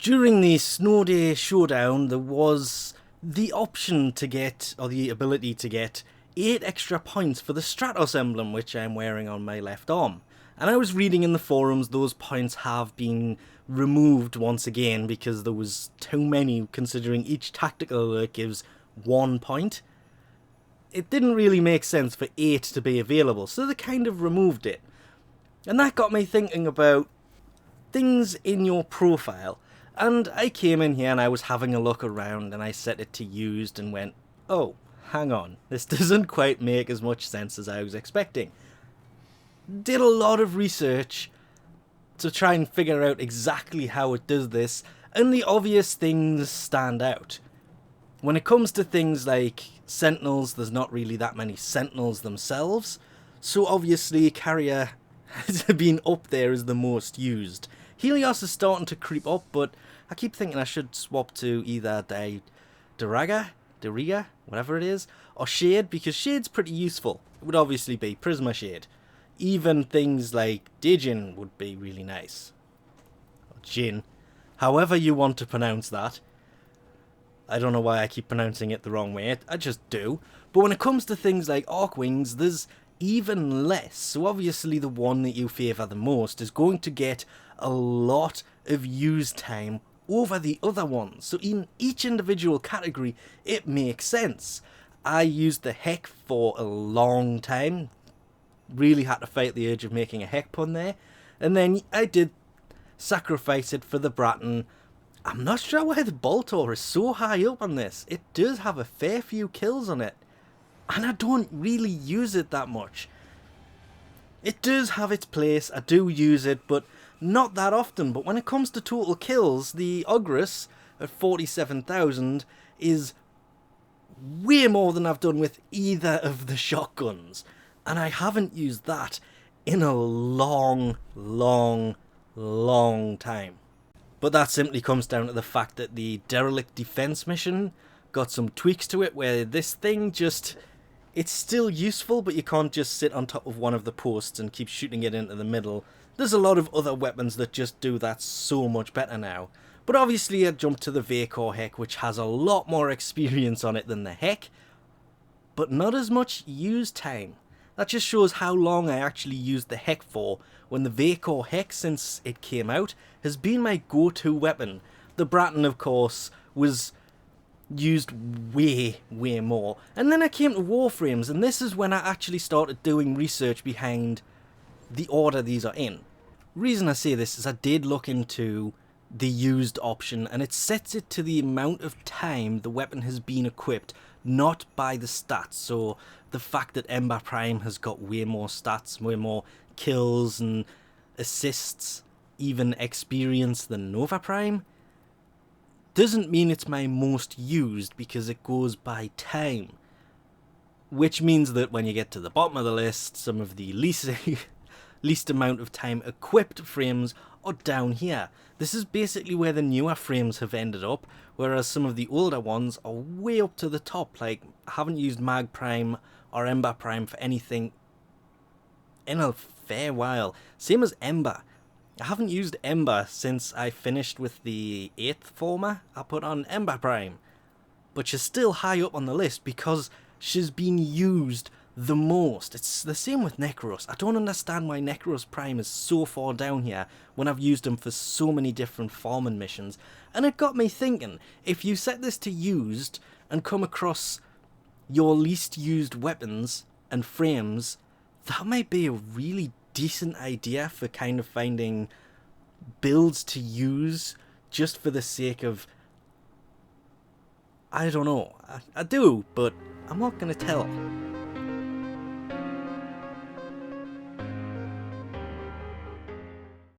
During the Snow Day Showdown, there was the option to get, or the ability to get, 8 extra points for the Stratos emblem, which I'm wearing on my left arm. And I was reading in the forums those points have been removed once again because there was too many, considering each tactical alert gives 1 point. It didn't really make sense for 8 to be available, so they kind of removed it. And that got me thinking about things in your profile. And I came in here and I was having a look around and I set it to used and went, oh, hang on, this doesn't quite make as much sense as I was expecting. Did a lot of research to try and figure out exactly how it does this, and the obvious things stand out. When it comes to things like Sentinels, there's not really that many Sentinels themselves, so obviously Carrier has been up there as the most used. Helios is starting to creep up, but I keep thinking I should swap to either Diriga, whatever it is, or Shade, because Shade's pretty useful. It would obviously be Prisma Shade. Even things like Dijin would be really nice. Or Jin. However you want to pronounce that. I don't know why I keep pronouncing it the wrong way, I just do. But when it comes to things like Arcwings, there's even less. So obviously the one that you favour the most is going to get a lot of use time over the other ones. So in each individual category, it makes sense. I used the Heck for a long time. Really had to fight the urge of making a Heck pun there. And then I did sacrifice it for the Bratton. I'm not sure why the Boltor is so high up on this. It does have a fair few kills on it. And I don't really use it that much. It does have its place, I do use it, but not that often. But when it comes to total kills, the Ogress at 47,000 is way more than I've done with either of the shotguns. And I haven't used that in a long time. But that simply comes down to the fact that the Derelict Defense mission got some tweaks to it where this thing just... It's still useful, but you can't just sit on top of one of the posts and keep shooting it into the middle. There's a lot of other weapons that just do that so much better now. But obviously I jumped to the Vacor Heck, which has a lot more experience on it than the Heck, but not as much use time. That just shows how long I actually used the Heck for, when the Vacor Heck, since it came out, has been my go-to weapon. The Bratton, of course, was used way more. And then I came to Warframes, and this is when I actually started doing research behind the order these are in. Reason I say this is I did look into the used option, and it sets it to the amount of time the weapon has been equipped, not by the stats. So the fact that Ember Prime has got way more stats, way more kills and assists, even experience than Nova Prime, doesn't mean it's my most used, because it goes by time. Which means that when you get to the bottom of the list, some of the least amount of time equipped frames are down here. This is basically where the newer frames have ended up, whereas some of the older ones are way up to the top. Like, I haven't used Mag Prime or Ember Prime for anything in a fair while. Same as Ember. I haven't used Ember since I finished with the 8th former. I put on Ember Prime. But she's still high up on the list because she's been used the most. It's the same with Necros. I don't understand why Necros Prime is so far down here when I've used him for so many different farming missions. And it got me thinking, if you set this to used and come across your least used weapons and frames, that might be a really decent idea for kind of finding builds to use just for the sake of... I don't know. I do, but I'm not going to tell.